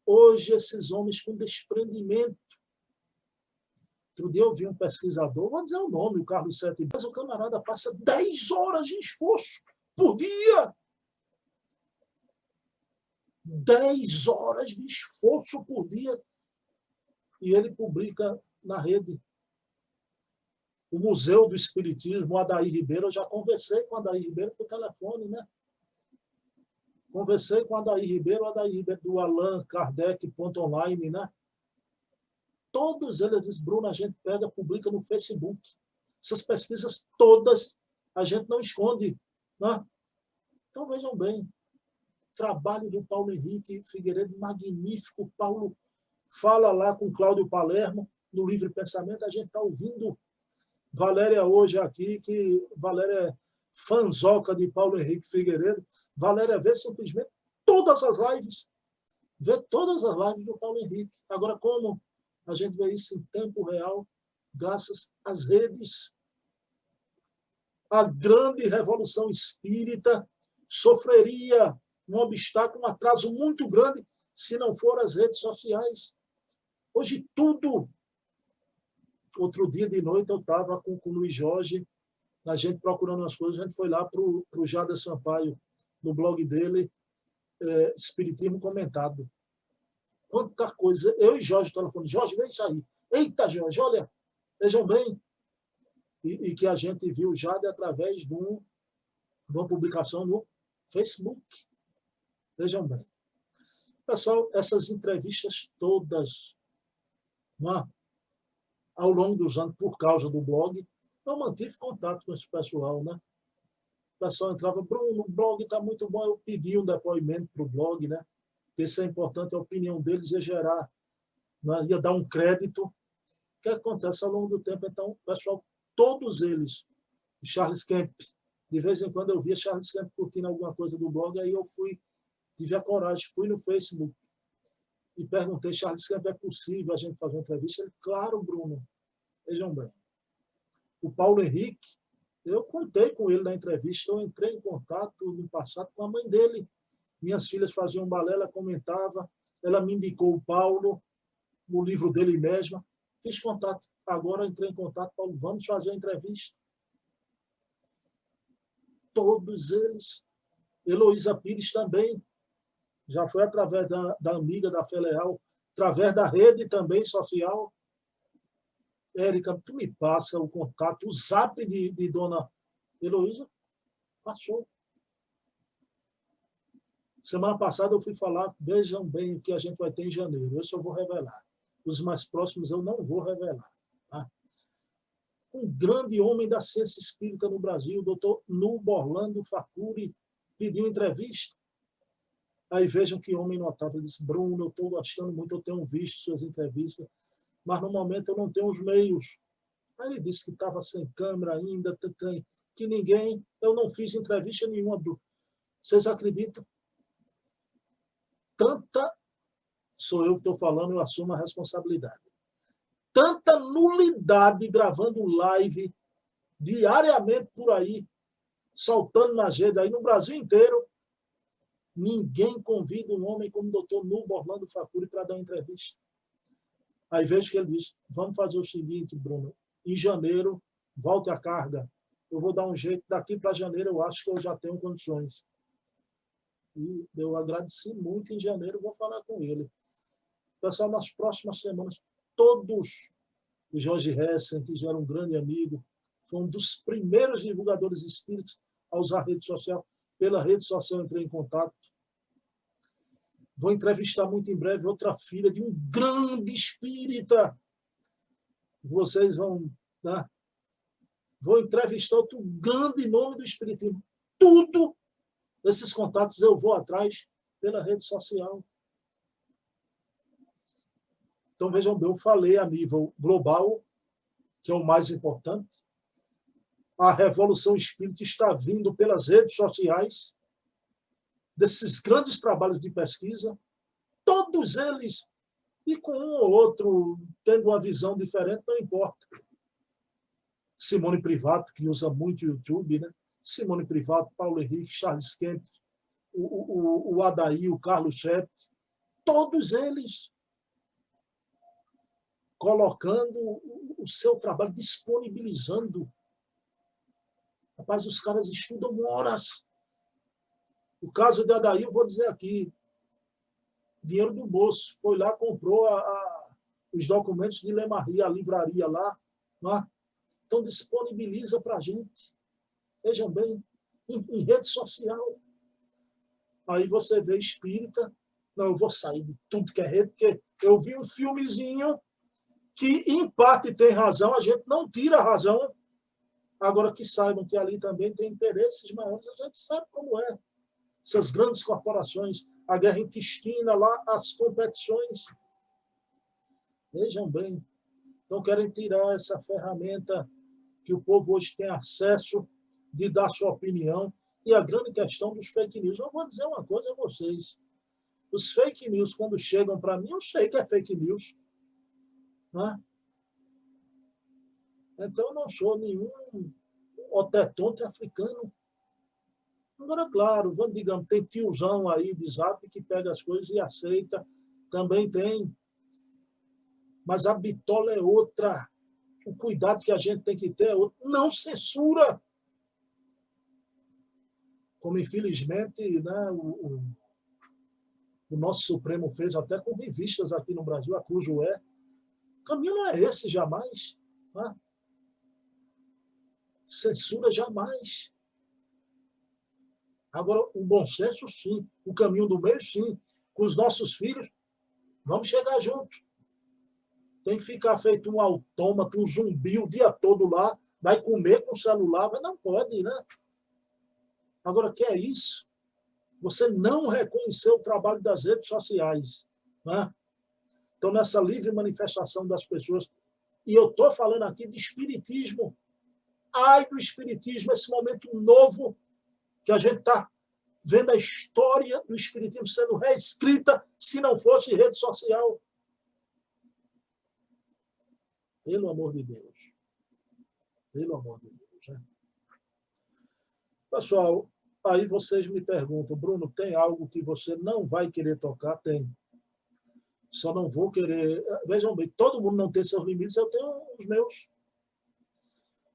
Hoje, esses homens com desprendimento. Outro dia eu vi um pesquisador, vou dizer o nome, o Carlos Sete, mas o camarada passa 10 horas de esforço por dia. 10 horas de esforço por dia. E ele publica na rede. O Museu do Espiritismo, o Adair Ribeiro, eu já conversei com o Adair Ribeiro por telefone, né? Conversei com o Adair Ribeiro do Allan Kardec.online, né? Todos eles dizem, Bruno, a gente pega, publica no Facebook. Essas pesquisas todas a gente não esconde, né? Então, vejam bem, trabalho do Paulo Henrique Figueiredo, magnífico. Paulo fala lá com Cláudio Palermo, no Livre Pensamento, a gente está ouvindo Valéria hoje aqui, que Valéria é fanzoca de Paulo Henrique Figueiredo. Valéria vê simplesmente todas as lives, vê todas as lives do Paulo Henrique. Agora, como a gente vê isso em tempo real, graças às redes, a grande revolução espírita sofreria um obstáculo, um atraso muito grande, se não for as redes sociais. Hoje, tudo. Outro dia de noite, eu estava com o Luiz Jorge, a gente procurando as coisas, a gente foi lá para o Jader Sampaio, no blog dele, Espiritismo Comentado. Quanta coisa. Eu e Jorge telefone. Jorge, vem sair. Eita, Jorge, olha, vejam bem. E que a gente viu Jader através de uma publicação no Facebook. Vejam bem. Pessoal, essas entrevistas todas, ao longo dos anos, por causa do blog, eu mantive contato com esse pessoal, né? O pessoal entrava, Bruno, o blog está muito bom, eu pedi um depoimento para o blog, né? Porque isso é importante, a opinião deles ia gerar, né? Ia dar um crédito. O que acontece ao longo do tempo? Então, o pessoal, todos eles, Charles Kemp, de vez em quando eu via Charles Kemp curtindo alguma coisa do blog, aí eu tive a coragem, fui no Facebook e perguntei, Charles Kemp, é possível a gente fazer uma entrevista? Ele, claro, Bruno. Vejam bem. O Paulo Henrique, eu contei com ele na entrevista, eu entrei em contato no passado com a mãe dele. Minhas filhas faziam balé, ela comentava, ela me indicou o Paulo, o livro dele mesma. Fiz contato. Agora entrei em contato, Paulo, vamos fazer a entrevista. Todos eles. Heloísa Pires também. Já foi através da amiga da Fé Leal, através da rede também social. Érica, tu me passa o contato, o zap de dona Heloísa? Passou. Semana passada eu fui falar, vejam bem o que a gente vai ter em janeiro. Isso eu vou revelar. Os mais próximos eu não vou revelar. Tá? Um grande homem da ciência espírita no Brasil, o doutor Nubo Orlando Facuri, pediu entrevista. Aí vejam que homem notável. Ele disse, Bruno, eu estou gostando muito, eu tenho visto suas entrevistas, mas no momento eu não tenho os meios. Aí ele disse que estava sem câmera ainda, que ninguém... Eu não fiz entrevista nenhuma, Bruno. Vocês acreditam? Tanta, sou eu que estou falando, eu assumo a responsabilidade. Tanta nulidade gravando live diariamente por aí, saltando na rede aí no Brasil inteiro. Ninguém convida um homem como o doutor Nubio Orlando Facuri para dar uma entrevista. Aí vejo que ele diz, vamos fazer o seguinte, Bruno, em janeiro, volte a carga. Eu vou dar um jeito, daqui para janeiro eu acho que eu já tenho condições. E eu agradeci muito, em janeiro vou falar com ele. Pessoal, nas próximas semanas, todos, o Jorge Hessen, que já era um grande amigo, foi um dos primeiros divulgadores espíritas a usar a rede social. Pela rede social entrei em contato. Vou entrevistar muito em breve outra filha de um grande espírita. Vocês vão... Né? Vou entrevistar outro grande nome do espiritismo. Tudo esses contatos eu vou atrás pela rede social. Então, vejam bem, eu falei a nível global, que é o mais importante. A revolução espírita está vindo pelas redes sociais, desses grandes trabalhos de pesquisa, todos eles, e com um ou outro tendo uma visão diferente, não importa. Simone Privato, que usa muito o YouTube, né? Simone Privato, Paulo Henrique, Charles Kemp, o Adair, o Carlos Chet, todos eles colocando o seu trabalho, disponibilizando. Rapaz, os caras estudam horas. O caso de Adair, eu vou dizer aqui, dinheiro do bolso, foi lá, comprou os documentos de Lemaria, a livraria lá, né? Então disponibiliza para a gente. Vejam bem, em rede social. Aí você vê espírita, não, eu vou sair de tudo que é rede, porque eu vi um filmezinho que, em parte, tem razão, a gente não tira a razão. Agora, que saibam que ali também tem interesses maiores, a gente sabe como é. Essas grandes corporações, a guerra intestina lá, as competições. Vejam bem. Então, querem tirar essa ferramenta que o povo hoje tem acesso de dar sua opinião. E a grande questão dos fake news. Eu vou dizer uma coisa a vocês. Os fake news, quando chegam para mim, eu sei que é fake news. Né? Então, eu não sou nenhum otetonte africano. Agora, claro, digamos, tem tiozão aí de zap que pega as coisas e aceita. Também tem. Mas a bitola é outra. O cuidado que a gente tem que ter é outro. Não censura. Como, infelizmente, né, o nosso Supremo fez até com revistas aqui no Brasil, a Cruzoé. O caminho não é esse, jamais. Né? Censura, jamais. Agora, o bom senso, sim. O caminho do meio, sim. Com os nossos filhos, vamos chegar juntos. Tem que ficar feito um autômato, um zumbi o dia todo lá, vai comer com o celular, mas não pode, né? Agora, que é isso? Você não reconheceu o trabalho das redes sociais. Né? Então, nessa livre manifestação das pessoas, e eu estou falando aqui de espiritismo, ai do espiritismo, esse momento novo que a gente está vendo a história do espiritismo sendo reescrita, se não fosse rede social. Pelo amor de Deus. Pelo amor de Deus. Né? Pessoal, aí vocês me perguntam, Bruno, tem algo que você não vai querer tocar? Tem. Só não vou querer... Vejam bem, todo mundo não tem seus limites, eu tenho os meus.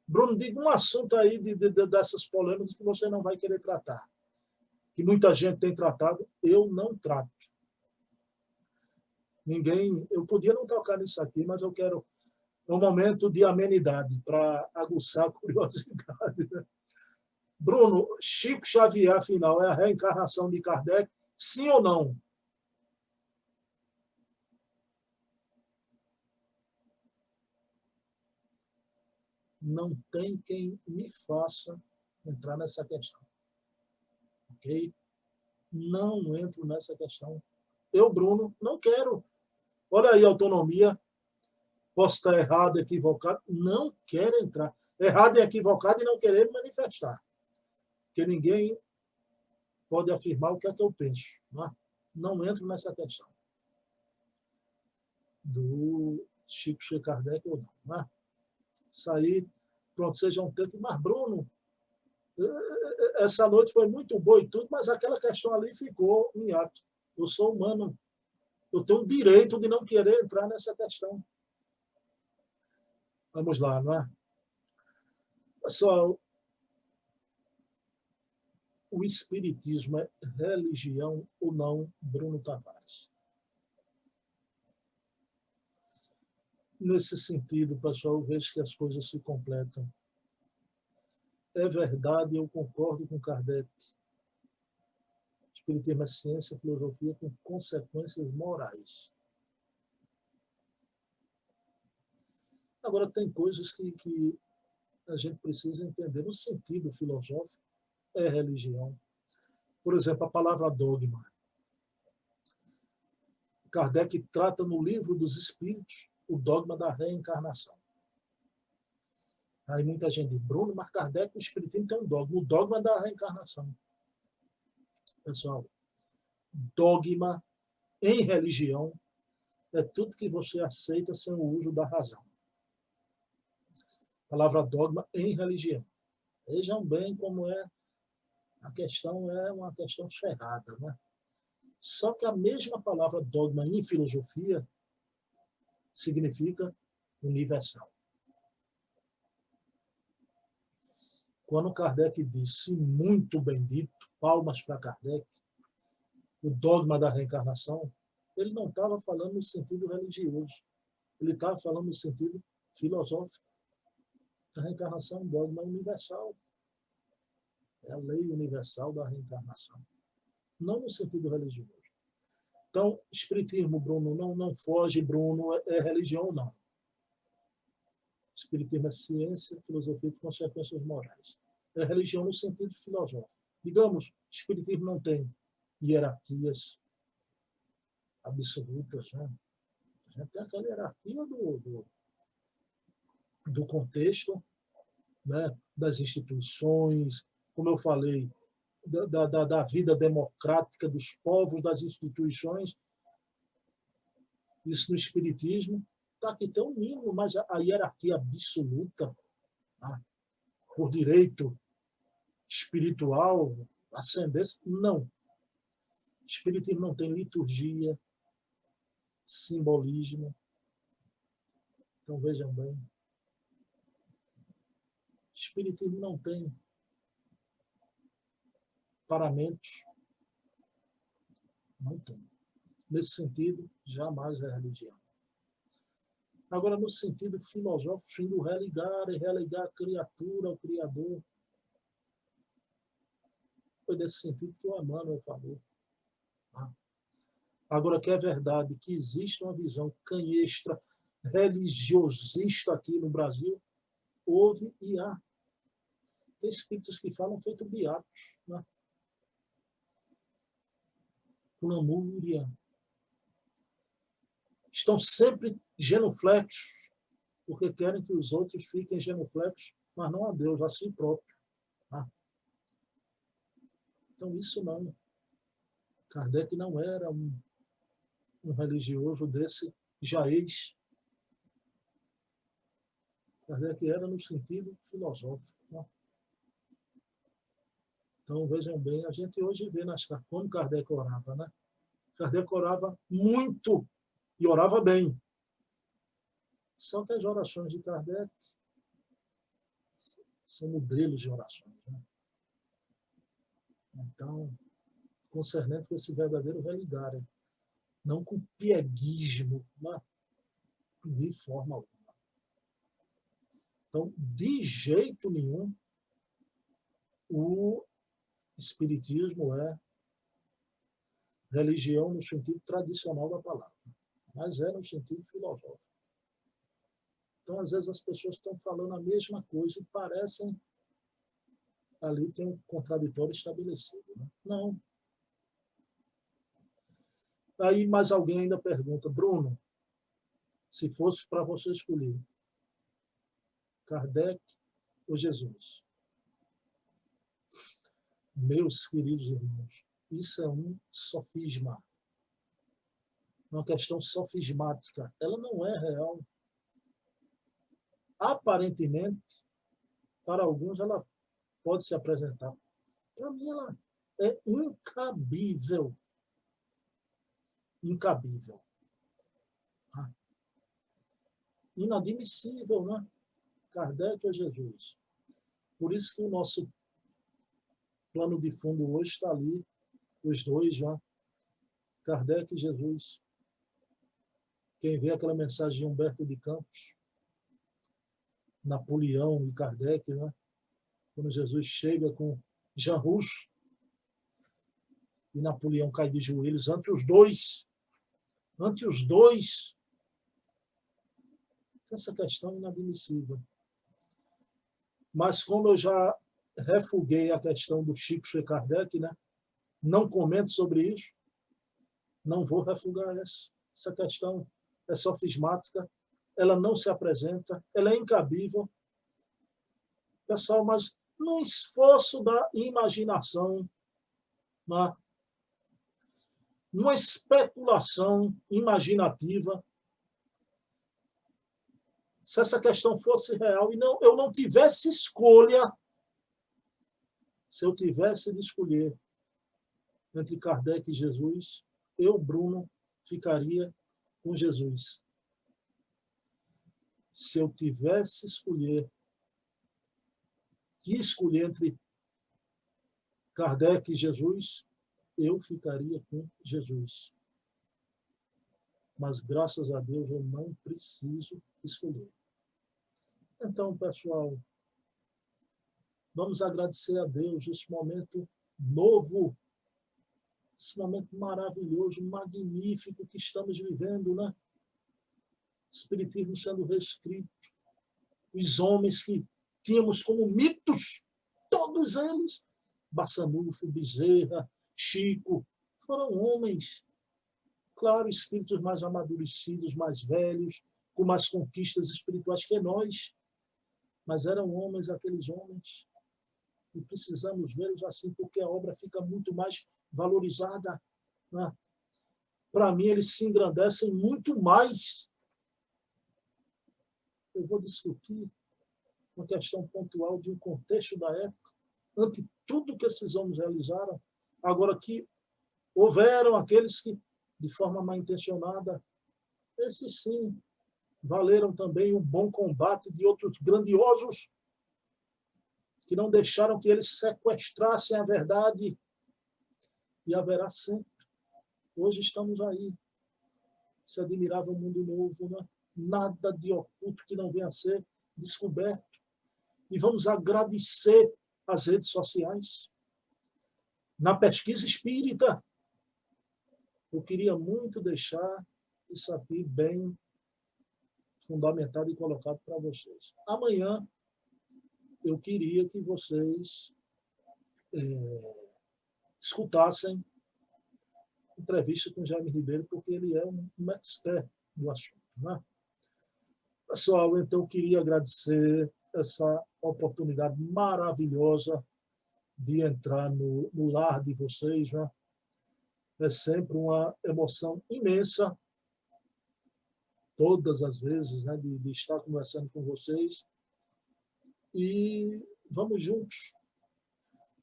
Bruno, diga um assunto aí dessas polêmicas que você não vai querer tratar. Que muita gente tem tratado, eu não trato. Ninguém... Eu podia não tocar nisso aqui, mas eu quero um momento de amenidade para aguçar a curiosidade. Né? Bruno, Chico Xavier, afinal, é a reencarnação de Kardec? Sim ou não? Não tem quem me faça entrar nessa questão. Ok? Não entro nessa questão. Eu, Bruno, não quero. Olha aí a autonomia. Posso estar errado, equivocado. Não quero entrar. Errado e equivocado e não querer me manifestar. Porque ninguém pode afirmar o que é que eu penso. Não entro nessa questão do Chico Kardec ou não. Isso aí, pronto, seja um tempo. Mas, Bruno, essa noite foi muito boa e tudo, mas aquela questão ali ficou em ato. Eu sou humano, eu tenho o direito de não querer entrar nessa questão. Vamos lá, não é? Pessoal, o espiritismo é religião ou não, Bruno Tavares? Nesse sentido, pessoal, eu vejo que as coisas se completam. É verdade, eu concordo com Kardec. Espiritismo é ciência, filosofia com consequências morais. Agora, tem coisas que a gente precisa entender. No sentido filosófico, é religião. Por exemplo, a palavra dogma. Kardec trata no Livro dos Espíritos o dogma da reencarnação. Aí muita gente diz, Bruno, mas Kardec, o espiritismo tem um dogma. O dogma da reencarnação. Pessoal, dogma em religião é tudo que você aceita sem o uso da razão. A palavra dogma em religião. Vejam bem como é a questão, é uma questão cerrada, né? Só que a mesma palavra dogma em filosofia significa universal. Quando Kardec disse, muito bem dito, palmas para Kardec, o dogma da reencarnação, ele não estava falando no sentido religioso, ele estava falando no sentido filosófico. A reencarnação é um dogma universal. É a lei universal da reencarnação. Não no sentido religioso. Então, espiritismo, Bruno, não foge, Bruno, é religião ou não. Espiritismo é ciência, filosofia de consequências morais. É religião no sentido filosófico. Digamos, espiritismo não tem hierarquias absolutas, né? A gente tem aquela hierarquia do contexto, né? Das instituições, como eu falei, da vida democrática dos povos, das instituições. Isso no espiritismo está aqui tão mínimo, mas a hierarquia absoluta, tá? Por direito espiritual, ascendência, não. Espiritismo não tem liturgia, simbolismo. Então, vejam bem. Espiritismo não tem paramentos. Não tem. Nesse sentido, jamais é religião. Agora, no sentido filosófico, do religar e religar a criatura ao Criador, foi nesse sentido que o Emmanuel falou. Agora, que é verdade que existe uma visão canhestra, religiosista aqui no Brasil, houve e há. Tem espíritos que falam feito beatos, né? Com lamúria. Estão sempre genuflexos, porque querem que os outros fiquem genuflexos, mas não a Deus, a si próprio. Tá? Então, isso não. Kardec não era um religioso desse jaez. Kardec era no sentido filosófico. Né? Então, vejam bem, a gente hoje vê nas cartas como Kardec orava. Né? Kardec orava muito e orava bem. Só que as orações de Kardec são modelos de orações. Né? Então, concernente com esse verdadeiro religar, não com pieguismo, né? De forma alguma. Então, de jeito nenhum, o espiritismo é religião no sentido tradicional da palavra, mas é no sentido filosófico. Então, às vezes, as pessoas estão falando a mesma coisa e parecem ali tem um contraditório estabelecido. Né? Não. Aí mais alguém ainda pergunta, Bruno, se fosse para você escolher Kardec ou Jesus? Meus queridos irmãos, Isso é um sofisma, uma questão sofismática. Ela não é real. Aparentemente, para alguns, ela pode se apresentar. Para mim, ela é incabível. Incabível. Inadmissível, né? Kardec ou Jesus. Por isso que o nosso plano de fundo hoje está ali, os dois, né? Kardec e Jesus. Quem vê aquela mensagem de Humberto de Campos, Napoleão e Kardec, né? Quando Jesus chega com Jean Rouge e Napoleão cai de joelhos ante os dois. Ante os dois. Essa questão é inadmissível. Mas como eu já refuguei a questão do Chico Xavier Kardec, né? Não comento sobre isso, não vou refugar essa questão. É sofismática, ela não se apresenta, ela é incabível. Pessoal, mas no esforço da imaginação, numa especulação imaginativa, se essa questão fosse real e eu não tivesse escolha, se eu tivesse de escolher entre Kardec e Jesus, eu, Bruno, ficaria com Jesus. Se eu tivesse que escolher entre Kardec e Jesus, eu ficaria com Jesus. Mas, graças a Deus, eu não preciso escolher. Então, pessoal, vamos agradecer a Deus esse momento novo, esse momento maravilhoso, magnífico que estamos vivendo, né? Espiritismo sendo reescrito. Os homens que tínhamos como mitos, todos eles, Bassanufo, Bezerra, Chico, foram homens, claro, espíritos mais amadurecidos, mais velhos, com mais conquistas espirituais que nós, mas eram homens, aqueles homens, e precisamos vê-los assim, porque a obra fica muito mais valorizada, né? Para mim, eles se engrandecem muito mais. Eu vou discutir uma questão pontual de um contexto da época, ante tudo que esses homens realizaram, agora que houveram aqueles que, de forma mal intencionada, esses sim, valeram também o bom combate de outros grandiosos que não deixaram que eles sequestrassem a verdade, e haverá sempre. Hoje estamos aí, esse admirável mundo novo, né? Nada de oculto que não venha a ser descoberto. E vamos agradecer as redes sociais. Na pesquisa espírita, eu queria muito deixar isso aqui bem fundamentado e colocado para vocês. Amanhã, eu queria que vocês escutassem a entrevista com o Jaime Ribeiro, porque ele é um expert do assunto, né? Pessoal, então eu queria agradecer essa oportunidade maravilhosa de entrar no lar de vocês, né? É sempre uma emoção imensa, todas as vezes, né, de estar conversando com vocês. E vamos juntos.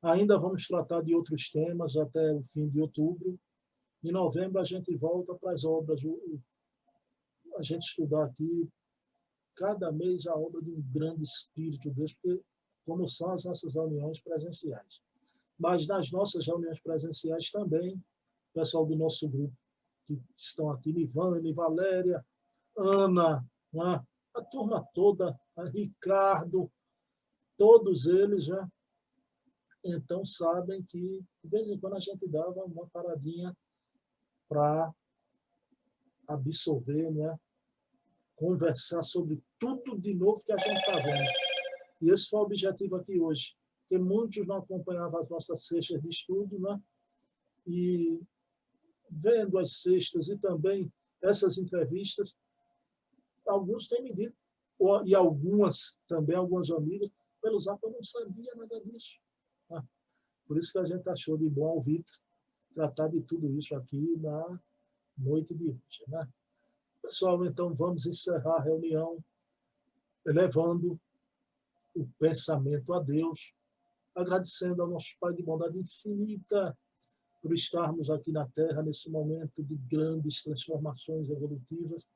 Ainda vamos tratar de outros temas até o fim de outubro. Em novembro, a gente volta para as obras. A gente estudar aqui, cada mês, a obra de um grande espírito Deus, porque como são as nossas reuniões presenciais. Mas nas nossas reuniões presenciais também, o pessoal do nosso grupo, que estão aqui, Nivane, Valéria, Ana, né? A turma toda, a Ricardo, todos eles, né? Então sabem que, de vez em quando, a gente dava uma paradinha para absorver, né? Conversar sobre tudo de novo que a gente está vendo. E esse foi o objetivo aqui hoje, porque muitos não acompanhavam as nossas sextas de estudo, né? E vendo as sextas e também essas entrevistas, alguns têm me dito, e algumas também, algumas amigas, pelo Zap, eu não sabia nada disso. Tá? Por isso que a gente achou de bom ao Vitor tratar de tudo isso aqui na noite de hoje, né? Pessoal, então vamos encerrar a reunião elevando o pensamento a Deus, agradecendo ao nosso Pai de bondade infinita por estarmos aqui na Terra nesse momento de grandes transformações evolutivas.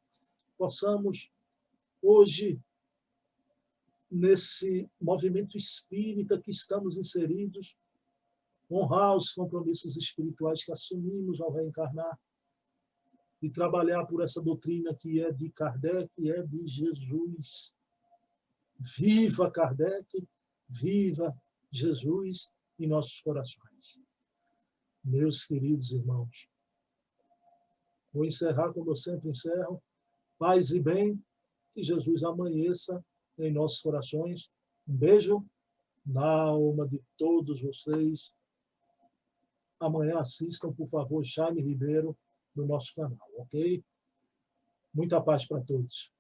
Possamos hoje, nesse movimento espírita que estamos inseridos, honrar os compromissos espirituais que assumimos ao reencarnar e trabalhar por essa doutrina que é de Kardec, que é de Jesus. Viva Kardec, viva Jesus em nossos corações. Meus queridos irmãos, vou encerrar como eu sempre encerro. Paz e bem, que Jesus amanheça em nossos corações. Um beijo na alma de todos vocês. Amanhã assistam, por favor, Jaime Ribeiro no nosso canal, ok? Muita paz para todos.